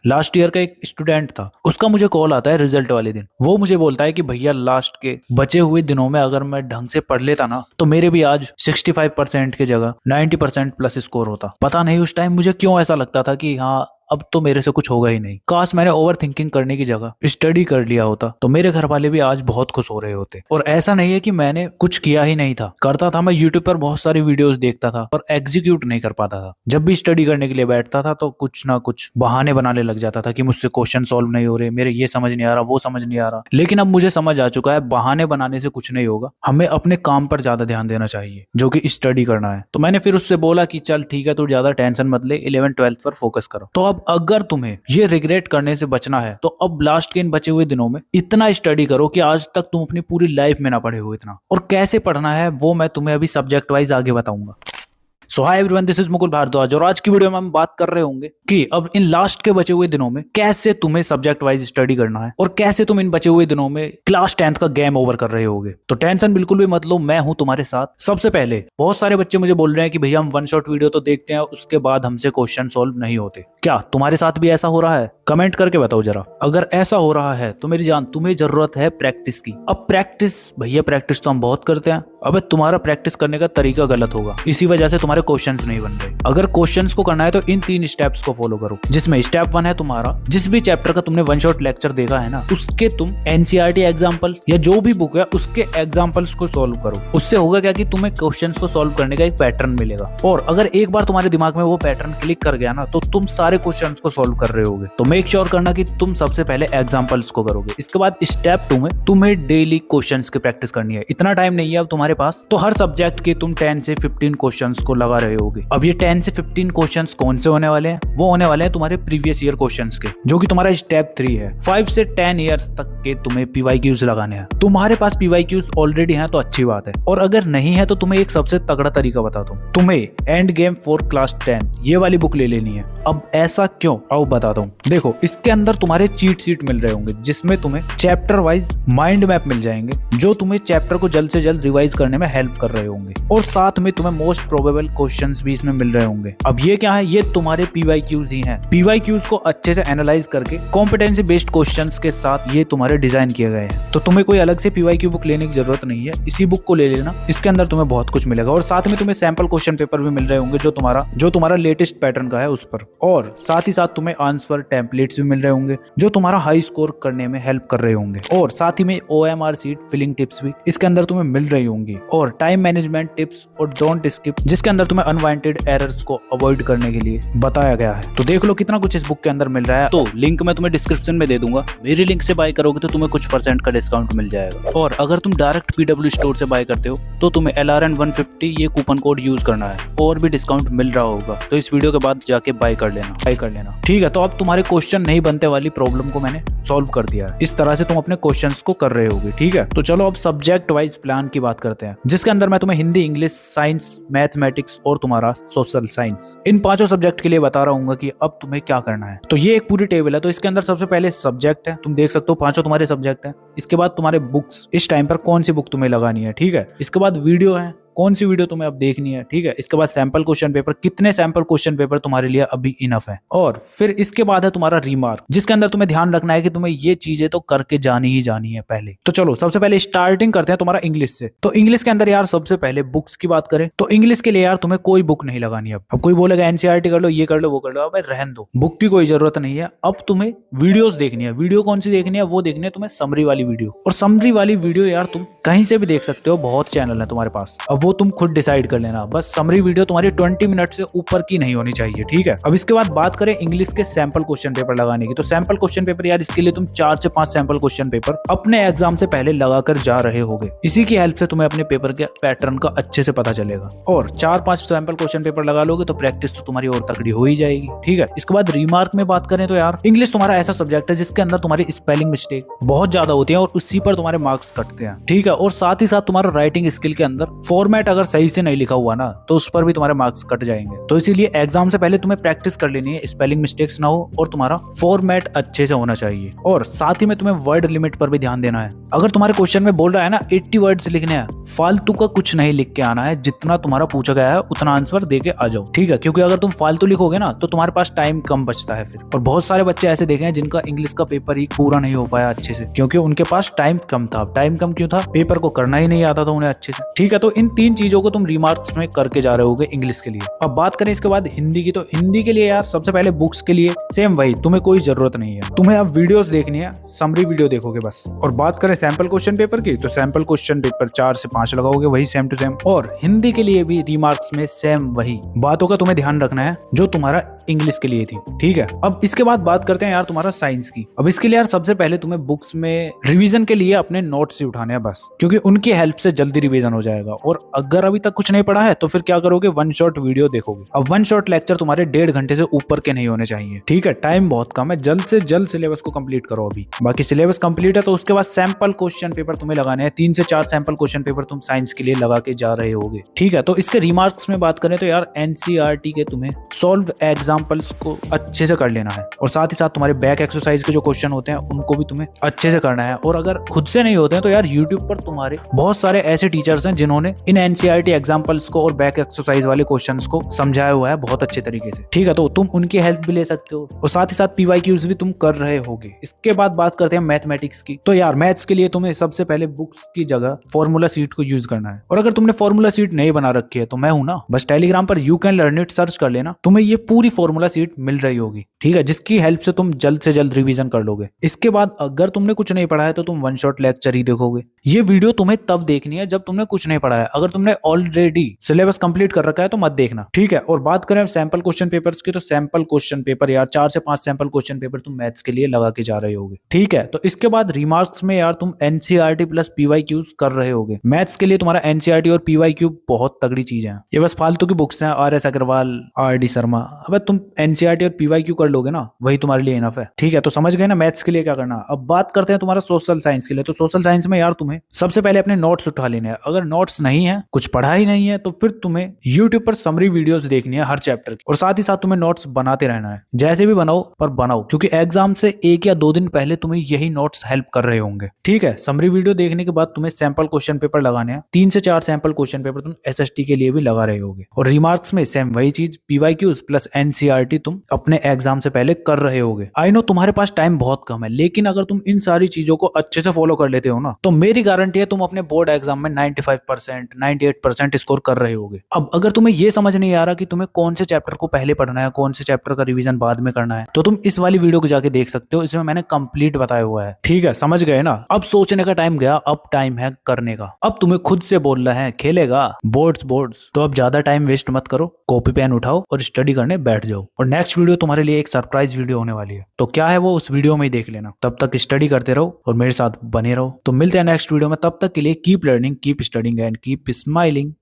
Last year का एक student था, उसका मुझे कॉल आता है रिजल्ट वाले दिन। वो मुझे बोलता है कि भैया लास्ट के बचे हुए दिनों में अगर मैं ढंग से पढ़ लेता ना तो मेरे भी आज 65% की जगह 90% प्लस स्कोर होता। पता नहीं उस टाइम मुझे क्यों ऐसा लगता था कि हाँ अब तो मेरे से कुछ होगा ही नहीं। काश मैंने ओवर थिंकिंग करने की जगह स्टडी कर लिया होता तो मेरे घर वाले भी आज बहुत खुश हो रहे होते। और ऐसा नहीं है कि मैंने कुछ किया ही नहीं था, करता था। मैं यूट्यूब पर बहुत सारी वीडियोस देखता था पर एग्जीक्यूट नहीं कर पाता था। जब भी स्टडी करने के लिए बैठता था तो कुछ ना कुछ बहाने बनाने लग जाता था कि मुझसे क्वेश्चन सॉल्व नहीं हो रहे, मेरे ये समझ नहीं आ रहा, वो समझ नहीं आ रहा। लेकिन अब मुझे समझ आ चुका है बहाने बनाने से कुछ नहीं होगा, हमें अपने काम पर ज्यादा ध्यान देना चाहिए जो कि स्टडी करना है। तो मैंने फिर उससे बोला कि चल ठीक है, तू ज्यादा टेंशन मत ले, 11th-12th पर फोकस करो। तो अब अगर तुम्हें ये रिग्रेट करने से बचना है तो अब लास्ट के इन बचे हुए दिनों में इतना स्टडी करो कि आज तक तुम अपनी पूरी लाइफ में ना पढ़े हो इतना। और कैसे पढ़ना है वो मैं तुम्हें अभी सब्जेक्ट वाइज आगे बताऊंगा। So hi everyone, this is Mukul Bhardwaj और आज की वीडियो में हम बात कर रहे होंगे कि अब इन लास्ट के बचे हुए दिनों में कैसे तुम्हें सब्जेक्ट वाइज स्टडी करना है और कैसे तुम इन बचे हुए दिनों में क्लास 10th का गेम ओवर कर रहे होगे। तो टेंशन बिल्कुल भी मत लो, मैं हूं तुम्हारे साथ। सबसे पहले बहुत सारे बच्चे मुझे बोल रहे हैं कि भैया हम वन शॉट वीडियो तो देखते हैं उसके बाद हमसे क्वेश्चन सॉल्व नहीं होते। क्या तुम्हारे साथ भी ऐसा हो रहा है? कमेंट करके बताओ जरा। अगर ऐसा हो रहा है तो मेरी जान तुम्हें जरूरत है प्रैक्टिस की। अब प्रैक्टिस, भैया प्रैक्टिस तो हम बहुत करते हैं। अब तुम्हारा प्रैक्टिस करने का तरीका गलत होगा, इसी वजह से तुम्हारे क्वेश्चंस नहीं बन रहे। अगर क्वेश्चंस को करना है तो इन 3 स्टेप्स को फॉलो करो, जिसमें स्टेप 1 है तुम्हारा जिस भी चैप्टर का तुमने वन शॉट लेक्चर देखा है ना उसके तुम एनसीईआरटी एग्जाम्पल या जो भी बुक है उसके एग्जाम्पल्स को सॉल्व करो। उससे होगा क्या कि तुम्हें क्वेश्चंस को सॉल्व करने का एक पैटर्न मिलेगा। और अगर एक बार तुम्हारे दिमाग में वो पैटर्न क्लिक कर गया ना तो तुम सारे क्वेश्चंस को सॉल्व कर रहे होगे। तो मेक श्योर करना कि तुम सबसे पहले एग्जाम्पल्स को करोगे। इसके बाद स्टेप 2 में तुम्हें डेली क्वेश्चंस की प्रैक्टिस करनी है। इतना टाइम नहीं है अब तुम्हारे पास, तो हर सब्जेक्ट के तुम 10 से 15 क्वेश्चंस को लगा रहे होगे। अब ये 10 से 15 क्वेश्चंस कौन से होने वाले हैं? वो होने वाले हैं तुम्हारे प्रीवियस ईयर क्वेश्चंस के, जो कि तुम्हारा स्टेप 3 है। 5 से 10 ईयर्स तक के तुम्हें पीवाईक्यूज लगाने हैं। तुम्हारे पास पीवाईक्यूज ऑलरेडी हैं तो अच्छी बात है, और अगर नहीं है तो तुम्हें एक सबसे तगड़ा तरीका बता दूं। तुम्हें एंड गेम फॉर क्लास 10 ये वाली बुक ले लेनी है। अब ऐसा क्यों, आओ बताता हूँ। देखो इसके अंदर तुम्हारे चीट शीट मिल रहे होंगे जिसमें तुम्हें चैप्टर वाइज माइंड मैप मिल जाएंगे जो तुम्हें चैप्टर को जल्द से जल्द रिवाइज करने में हेल्प कर रहे होंगे, और साथ में तुम्हें मोस्ट प्रोबेबल क्वेश्चंस भी इसमें मिल रहे होंगे। अब ये क्या है? ये तुम्हारे पीवाईक्यूज ही हैं। पीवाईक्यूज को अच्छे से एनालाइज करके कॉम्पिटेंसी बेस्ड क्वेश्चंस के साथ ये तुम्हारे डिजाइन किए गए हैं। तो तुम्हें कोई अलग से पीवाईक्यू बुक लेने की जरूरत नहीं है, इसी बुक को ले लेना। इसके अंदर तुम्हें बहुत कुछ मिलेगा और साथ में तुम्हें सैंपल क्वेश्चन पेपर भी मिल रहे होंगे जो तुम्हारा लेटेस्ट पैटर्न का है उस पर, और साथ ही साथ तुम्हें आंसर टेम्पलेट्स भी मिल रहे होंगे जो तुम्हारा हाई स्कोर करने में हेल्प कर रहे होंगे, और साथ ही में OMR शीट फिलिंग टिप्स भी इसके अंदर तुम्हें मिल रही होंगी, और टाइम मैनेजमेंट टिप्स और डोंट स्किप जिसके अंदर तुम्हें अनवांटेड एरर्स को अवॉइड करने के लिए बताया गया है। तो देख लो कितना कुछ इस बुक के अंदर मिल रहा है। तो लिंक मैं तुम्हें डिस्क्रिप्शन में दे दूंगा, मेरी लिंक से बाय करोगे तो तुम्हें कुछ % का डिस्काउंट मिल जाएगा। और अगर तुम डायरेक्ट PW स्टोर से बाय करते हो तो तुम्हें LRN150 ये कूपन कोड यूज करना है, और भी डिस्काउंट मिल रहा होगा। तो इस वीडियो के बाद जाके बाय कर लेना। ठीक है, तो अब तुम्हारे क्वेश्चन नहीं बनते वाली प्रॉब्लम को मैंने सॉल्व कर दिया है। इस तरह से तुम अपने क्वेश्चंस को कर रहे होगे। ठीक है, तो चलो अब सब्जेक्ट वाइज प्लान की बात करते हैं, जिसके अंदर मैं तुम्हें हिंदी, इंग्लिश, साइंस, मैथमेटिक्स और तुम्हारा सोशल साइंस, इन 5 सब्जेक्ट के लिए बता रहा हूँ कि अब तुम्हें क्या करना है। तो ये एक पूरी टेबल है। तो इसके अंदर सबसे पहले सब्जेक्ट है, तुम देख सकते हो 5 तुम्हारे सब्जेक्ट है। इसके बाद तुम्हारे बुक्स, इस टाइम पर कौन सी बुक तुम्हें लगानी है। ठीक है, इसके बाद वीडियो है, कौन सी वीडियो तुम्हें अब देखनी है। ठीक है, इसके बाद सैंपल क्वेश्चन पेपर, कितने सैंपल क्वेश्चन पेपर तुम्हारे लिए अभी इनफ है। और फिर इसके बाद है तुम्हारा रिमार्क, जिसके अंदर तुम्हें ध्यान रखना है कि तुम्हें ये चीजें तो करके जानी ही जानी है पहले। तो चलो सबसे पहले स्टार्टिंग करते हैं तुम्हारा इंग्लिश से। तो इंग्लिश के अंदर यार सबसे पहले बुक्स की बात करें तो इंग्लिश के लिए यार तुम्हें कोई बुक नहीं लगानी है। अब कोई बोलेगा एनसीईआरटी कर लो, ये कर लो, वो कर लो, अब रहन दो, बुक की कोई जरूरत नहीं है। अब तुम्हें वीडियोस देखनी है। वीडियो कौन सी देखनी है? वो देखनी है तुम्हें समरी वाली वीडियो। और समरी वाली वीडियो यार तुम कहीं से भी देख सकते हो, बहुत चैनल है तुम्हारे पास, अब वो तुम खुद डिसाइड कर लेना। बस समरी वीडियो तुम्हारी 20 मिनट से ऊपर की नहीं होनी चाहिए। ठीक है, अब इसके बाद बात करें इंग्लिश के सैंपल क्वेश्चन पेपर लगाने की। तो सैंपल क्वेश्चन पेपर यार इसके लिए तुम 4 से 5 सैंपल क्वेश्चन पेपर अपने एग्जाम से पहले लगाकर जा रहे होगे। इसी की हेल्प से तुम्हें अपने पेपर के पैटर्न का अच्छे से पता चलेगा, और 4-5 सैंपल क्वेश्चन पेपर लगा लोगे तो प्रैक्टिस तो तुम्हारी और तगड़ी हो ही जाएगी। ठीक है, इसके बाद रिमार्क में बात करें तो यार इंग्लिश तुम्हारा ऐसा सब्जेक्ट है जिसके अंदर तुम्हारी स्पेलिंग मिस्टेक बहुत ज्यादा होती है और उसी पर तुम्हारे मार्क्स कटते हैं। ठीक है, और साथ ही साथ तुम्हारा राइटिंग स्किल के अंदर फॉर्मेट अगर सही से नहीं लिखा हुआ ना तो उस पर भी तुम्हारे मार्क्स कट जाएंगे। तो इसीलिए एग्जाम से पहले तुम्हें प्रैक्टिस कर लेनी है, स्पेलिंग मिस्टेक्स ना हो और तुम्हारा फॉर्मेट अच्छे से होना चाहिए। और साथ ही में तुम्हें वर्ड लिमिट पर भी ध्यान देना है। अगर तुम्हारे क्वेश्चन में बोल रहा है ना 80 वर्ड्स लिखने हैं, फालतू का कुछ नहीं लिख के आना है, जितना तुम्हारा पूछा गया है उतना आंसर दे के आ जाओ, ठीक है? क्योंकि अगर तुम फालतू लिखोगे ना तो तुम्हारे पास टाइम कम बचता है फिर। और बहुत सारे बच्चे ऐसे देखे हैं जिनका इंग्लिश का पेपर ही पूरा नहीं हो पाया अच्छे से, क्योंकि उनके पास टाइम कम था। टाइम कम क्यों था? पेपर को करना ही नहीं आता था उन्हें अच्छे से, ठीक है? तो इन 3 चीजों को तुम रिमार्क्स में करके जा रहे होगे इंग्लिश के लिए। अब बात करें इसके बाद हिंदी की, तो हिंदी के लिए यार सबसे पहले बुक्स के लिए सेम वही, तुम्हें कोई जरूरत नहीं है, तुम्हें अब वीडियोस देखनी है, समरी वीडियो देखोगे बस। और बात करें सैंपल क्वेश्चन पेपर की, तो सैंपल क्वेश्चन पेपर 4 से 5 लगाओगे, वही सेम टू सेम। और हिंदी के लिए भी रिमार्क्स में सेम वही बातों का तुम्हें ध्यान रखना है जो तुम्हारा इंग्लिश के लिए थी, ठीक है? अब इसके बाद बात करते हैं यार तुम्हारा साइंस की। अब इसके लिए यार सबसे पहले तुम्हें बुक्स में रिवीजन के लिए अपने नोट्स ही उठाने हैं बस, क्योंकि उनकी हेल्प से जल्दी रिवीजन हो जाएगा। और अगर अभी तक कुछ नहीं पढ़ा है तो फिर क्या करोगे? 1 शॉट वीडियो देखोगे। अब 1 शॉट लेक्चर तुम्हारे 1.5 घंटे से ऊपर के नहीं होने चाहिए, ठीक है? टाइम बहुत कम है, जल्द से जल्द सिलेबस को कंप्लीट करो अभी। बाकी सिलेबस कंप्लीट है तो उसके बाद सैंपल क्वेश्चन पेपर तुम्हें लगाने हैं, 3 से 4 सैंपल क्वेश्चन पेपर तुम साइंस के लिए लगा के जा रहे होगे, ठीक है? तो इसके रिमार्क्स में बात करें तो यार एनसीईआरटी के तुम्हें सॉल्व एग्जाम्पल्स को अच्छे से कर लेना है, और साथ ही साथ तुम्हारे बैक एक्सरसाइज के जो क्वेश्चन होते हैं उनको भी तुम्हें अच्छे से करना है। और अगर खुद से नहीं होते हैं तो यार यूट्यूब पर तुम्हारे बहुत सारे ऐसे टीचर्स हैं जिन्होंने इन एनसीईआरटी एग्जाम्पल्स को और बैक एक्सरसाइज वाले क्वेश्चंस को समझाया हुआ है बहुत अच्छे तरीके से, ठीक है? तो तुम उनकी हेल्प भी ले सकते हो, और साथ ही साथ पीवाईक्यूज भी तुम कर रहे होगे। इसके बाद बात करते हैं मैथमेटिक्स की। तो यार मैथ्स के लिए तुम्हें सबसे पहले बुक्स की जगह फॉर्मूला सीट को यूज करना है। और अगर तुमने फॉर्मूला सीट नहीं बना रखी है तो मैं हूं ना, बस टेलीग्राम पर you can learn it search कर लेना, तुम्हें ये पूरी फॉर्मूला सीट मिल रही होगी, ठीक है? जिसकी हेल्प से तुम जल्द से जल्द रिवीजन कर लोगे। इसके बाद अगर तुमने कुछ नहीं पढ़ा है तो तुम 1 शॉट लेक्चर ही देखोगे। ये वीडियो तुम्हें तब देखनी है जब तुमने कुछ नहीं पढ़ा है। अगर तुमने ऑलरेडी सिलेबस कंप्लीट कर रखा है तो मत देखना, ठीक है? और बात करें सैंपल क्वेश्चन पेपर्स की, तो सैंपल क्वेश्चन पेपर यार 4 से 5 सैंपल क्वेश्चन पेपर तुम मैथ्स के लिए लगा के जा रहे होगे, ठीक है? तो इसके बाद रिमार्क्स में यार तुम एनसीईआरटी प्लस पीवाईक्यूज कर रहे होगे। मैथ्स के लिए तुम्हारा एनसीईआरटी और पीवाईक्यू बहुत तगड़ी चीज है, ये बस फालतू की बुक्स हैं, RS अग्रवाल, RD शर्मा। अब तुम एनसीईआरटी और पीवाईक्यू कर लोगे ना, वही तुम्हारे लिए इनफ है, ठीक है? तो समझ गए ना मैथ्स के लिए क्या करना। अब बात करते हैं तुम्हारा सोशल साइंस के लिए। तो सोशल साइंस में यार तुम्हें सबसे पहले अपने नोट्स उठा लेने हैं। अगर नोट्स नहीं है, कुछ पढ़ा ही नहीं है, तो फिर तुम्हें यूट्यूब पर समरी वीडियोस देखनी है हर चैप्टर की, और साथ ही साथ तुम्हें नोट्स बनाते रहना है। जैसे भी बनाओ पर बनाओ, क्योंकि एग्जाम से 1 या 2 दिन पहले तुम्हें यही नोट्स हेल्प कर रहे होंगे, ठीक है? समरी वीडियो देखने के बाद तुम्हें सैंपल क्वेश्चन पेपर लगाने हैं, 3 से 4 सैंपल क्वेश्चन पेपर तुम SST के लिए भी लगा रहे होगे। और रिमार्क्स में सेम वही चीज, पीवाईक्यूज प्लस एनसीईआरटी तुम अपने एग्जाम से पहले कर रहे होगे। आई नो तुम्हारे पास टाइम बहुत कम है, लेकिन अगर तुम इन सारी चीजों को अच्छे से फॉलो कर लेते हो ना, तो मेरी गारंटी है तुम अपने बोर्ड एग्जाम में 95%, 98% स्कोर कर रहे होगे। अब अगर तुम्हें ये समझ नहीं आ रहा कि तुम्हें कौन से चैप्टर को पहले पढ़ना है, कौन से चैप्टर का रिवीजन बाद में करना है, तो तुम इस वाली वीडियो को जाके देख सकते हो, इसमें मैंने कंप्लीट बताया हुआ है, ठीक है? समझ गए ना? अब सोचने का टाइम गया, अब टाइम है करने का। अब तुम्हें खुद से बोलना है खेलेगा बोर्ड्स। तो अब ज्यादा टाइम वेस्ट मत करो, कॉपी पेन उठाओ और स्टडी करने बैठ जाओ। और नेक्स्ट वीडियो तुम्हारे लिए एक सरप्राइज वीडियो होने वाली है, तो क्या है वो उस वीडियो में ही देख लेना। तब तक स्टडी करते रहो और मेरे साथ बने रहो। तो मिलते हैं नेक्स्ट वीडियो में, तब तक के लिए keep learning, keep studying and keep smiling.